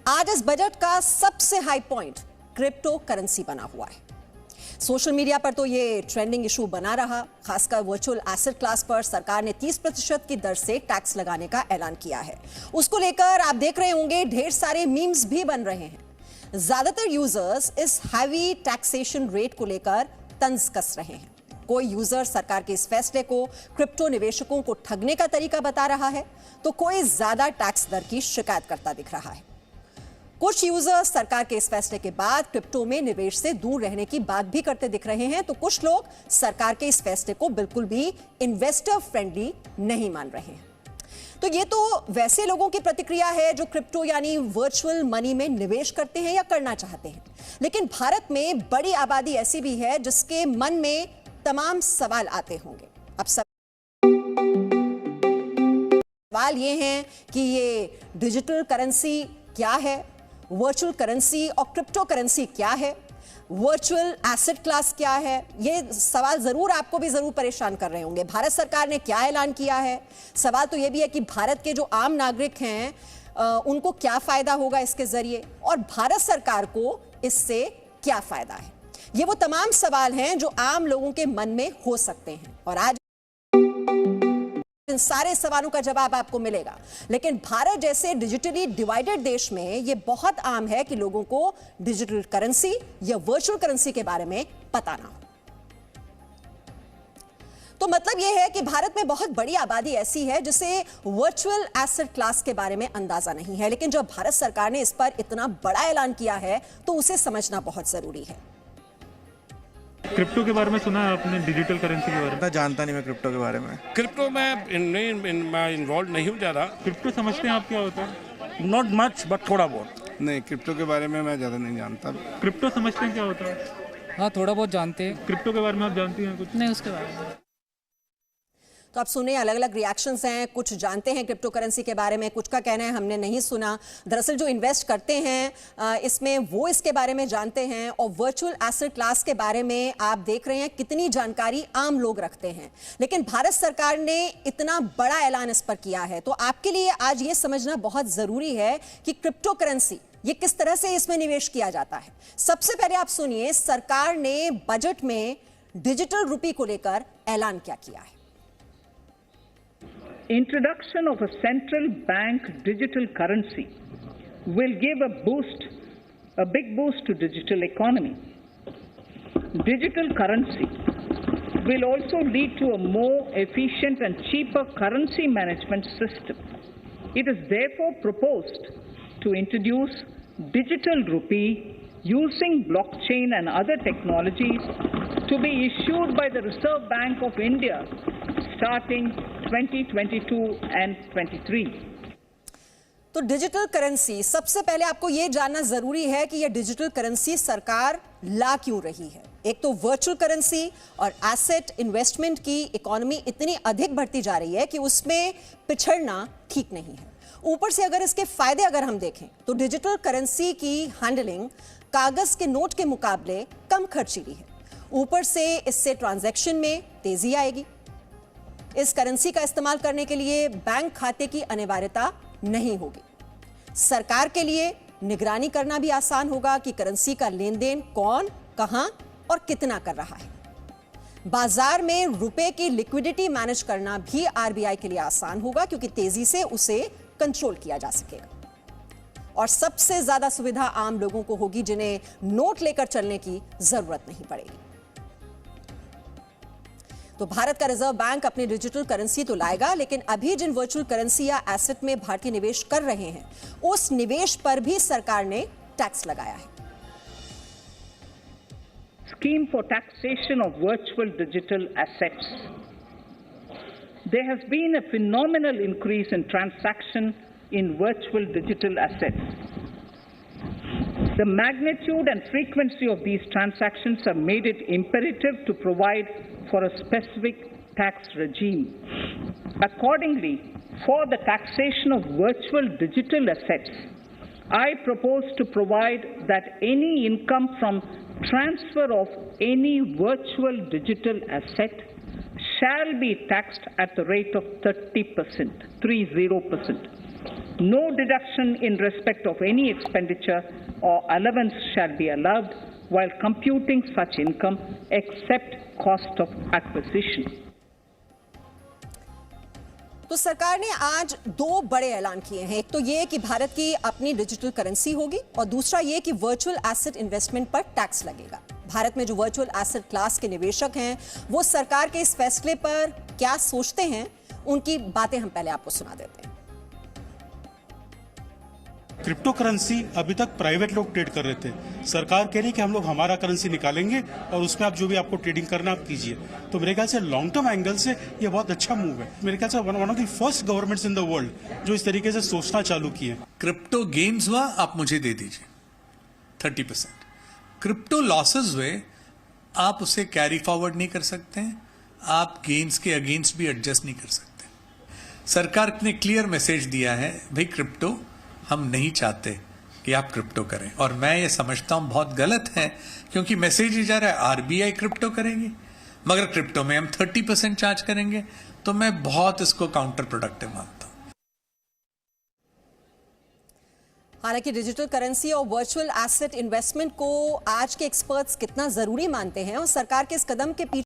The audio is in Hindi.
आज इस बजट का सबसे हाई पॉइंट क्रिप्टो करेंसी बना हुआ है। सोशल मीडिया पर तो ये ट्रेंडिंग इशू बना रहा। खासकर वर्चुअल एसेट क्लास पर सरकार ने 30% की दर से टैक्स लगाने का ऐलान किया है। उसको लेकर आप देख रहे होंगे ढेर सारे मीम्स भी बन रहे हैं। ज्यादातर यूजर्स इस हैवी टैक्सेशन रेट को लेकर तंज कस रहे हैं। कोई यूजर सरकार के इस फैसले को क्रिप्टो निवेशकों को ठगने का तरीका बता रहा है, तो कोई ज्यादा टैक्स दर की शिकायत करता दिख रहा है। कुछ यूजर्स सरकार के इस फैसले के बाद क्रिप्टो में निवेश से दूर रहने की बात भी करते दिख रहे हैं, तो कुछ लोग सरकार के इस फैसले को बिल्कुल भी इन्वेस्टर फ्रेंडली नहीं मान रहे हैं। तो ये तो वैसे लोगों की प्रतिक्रिया है जो क्रिप्टो यानी वर्चुअल मनी में निवेश करते हैं या करना चाहते हैं। लेकिन भारत में बड़ी आबादी ऐसी भी है जिसके मन में तमाम सवाल आते होंगे। अब सवाल ये हैं कि ये डिजिटल करेंसी क्या है, वर्चुअल करेंसी और क्रिप्टो करेंसी क्या है, वर्चुअल एसेट क्लास क्या है। ये सवाल जरूर आपको भी जरूर परेशान कर रहे होंगे। भारत सरकार ने क्या ऐलान किया है। सवाल तो ये भी है कि भारत के जो आम नागरिक हैं उनको क्या फायदा होगा इसके जरिए, और भारत सरकार को इससे क्या फायदा है। ये वो तमाम सवाल हैं जो आम लोगों के मन में हो सकते हैं, और आज इन सारे सवालों का जवाब आपको मिलेगा। लेकिन भारत जैसे डिजिटली डिवाइडेड देश में यह बहुत आम है कि लोगों को डिजिटल करेंसी या वर्चुअल करेंसी के बारे में पता ना हो। तो मतलब यह है कि भारत में बहुत बड़ी आबादी ऐसी है जिसे वर्चुअल एसेट क्लास के बारे में अंदाजा नहीं है। लेकिन जब भारत सरकार ने इस पर इतना बड़ा ऐलान किया है तो उसे समझना बहुत जरूरी है। क्रिप्टो के बारे में सुना है आपने, डिजिटल करेंसी के बारे में? जानता नहीं मैं क्रिप्टो के बारे में। क्रिप्टो में इन्वॉल्व नहीं हूँ ज़्यादा। क्रिप्टो समझते हैं आप क्या होता है? नॉट मच बट थोड़ा बहुत। नहीं, क्रिप्टो के बारे में मैं ज़्यादा नहीं जानता। क्रिप्टो समझते हैं क्या होता है? हाँ, थोड़ा बहुत जानते हैं। क्रिप्टो के बारे में आप जानती हैं कुछ? नहीं, उसके बारे में तो आप सुने, अलग अलग रिएक्शंस हैं। कुछ जानते हैं क्रिप्टो करेंसी के बारे में, कुछ का कहना है हमने नहीं सुना। दरअसल जो इन्वेस्ट करते हैं इसमें वो इसके बारे में जानते हैं, और वर्चुअल एसेट क्लास के बारे में आप देख रहे हैं कितनी जानकारी आम लोग रखते हैं। लेकिन भारत सरकार ने इतना बड़ा ऐलान इस पर किया है, तो आपके लिए आज ये समझना बहुत जरूरी है कि क्रिप्टो करेंसी ये किस तरह से इसमें निवेश किया जाता है। सबसे पहले आप सुनिए सरकार ने बजट में डिजिटल रुपी को लेकर ऐलान क्या किया है। Introduction of a central bank digital currency will give a big boost to digital economy. Digital currency will also lead to a more efficient and cheaper currency management system. It is therefore proposed to introduce digital rupee using blockchain and other technologies to be issued by the Reserve Bank of India starting 2022 and 23. तो डिजिटल करेंसी, सबसे पहले आपको यह जानना जरूरी है कि यह डिजिटल करेंसी सरकार ला क्यों रही है। एक तो वर्चुअल करेंसी और एसेट इन्वेस्टमेंट की इकोनॉमी इतनी अधिक बढ़ती जा रही है कि उसमें पिछड़ना ठीक नहीं है। ऊपर से अगर इसके फायदे अगर हम देखें तो डिजिटल करेंसी की हैंडलिंग कागज के नोट के मुकाबले कम खर्चीली है। ऊपर से इससे ट्रांजैक्शन में तेजी आएगी। इस करेंसी का इस्तेमाल करने के लिए बैंक खाते की अनिवार्यता नहीं होगी। सरकार के लिए निगरानी करना भी आसान होगा कि करेंसी का लेन देन कौन, कहां और कितना कर रहा है। बाजार में रुपए की लिक्विडिटी मैनेज करना भी आरबीआई के लिए आसान होगा, क्योंकि तेजी से उसे कंट्रोल किया जा सकेगा। और सबसे ज्यादा सुविधा आम लोगों को होगी जिन्हें नोट लेकर चलने की जरूरत नहीं पड़ेगी। तो भारत का रिजर्व बैंक अपनी डिजिटल करेंसी तो लाएगा, लेकिन अभी जिन वर्चुअल करेंसी या एसेट में भारतीय निवेश कर रहे हैं उस निवेश पर भी सरकार ने टैक्स लगाया है। Scheme for taxation of virtual digital assets. There has been a phenomenal increase in transaction in virtual digital assets. The magnitude and frequency of these transactions have made it imperative to provide for a specific tax regime. Accordingly, for the taxation of virtual digital assets, I propose to provide that any income from transfer of any virtual digital asset shall be taxed at the rate of 30%, 30%. No deduction in respect of any expenditure or allowance shall be allowed while computing such income except cost of acquisition. तो सरकार ने आज दो बड़े ऐलान किए हैं। एक तो ये कि भारत की अपनी डिजिटल करेंसी होगी और दूसरा ये कि वर्चुअल एसेट इन्वेस्टमेंट पर टैक्स लगेगा। भारत में जो वर्चुअल एसेट क्लास के निवेशक हैं वो सरकार के इस फैसले पर क्या सोचते हैं, उनकी बातें हम पहले आपको सुना देते हैं। क्रिप्टो करेंसी अभी तक प्राइवेट लोग ट्रेड कर रहे थे। सरकार कह रही है कि हम लोग हमारा करेंसी निकालेंगे और उसमें आप जो भी आपको ट्रेडिंग करना आप कीजिए। तो मेरे ख्याल से लॉन्ग टर्म एंगल से ये बहुत अच्छा मूव है। मेरे ख्याल से one of the first governments in the world जो इस तरीके से सोचना चालू किए। क्रिप्टो गेन्स हुआ आप मुझे दे दीजिए 30%। क्रिप्टो लॉसेस हुए आप उसे कैरी फॉरवर्ड नहीं कर सकते हैं, आप गेन्स के अगेंस्ट भी एडजस्ट नहीं कर सकते। सरकार ने क्लियर मैसेज दिया है, भाई क्रिप्टो हम नहीं चाहते कि आप क्रिप्टो करें, और मैं ये समझता हूं बहुत गलत है, क्योंकि मैसेज ही जा रहा है आरबीआई क्रिप्टो करेगी, मगर क्रिप्टो में हम 30% चार्ज करेंगे, तो मैं बहुत इसको काउंटर प्रोडक्टिव मानता हूं। हालांकि डिजिटल करेंसी और वर्चुअल एसेट इन्वेस्टमेंट को आज के एक्सपर्ट्स कितना जरूरी मानते हैं और सरकार के इस कदम के पीछे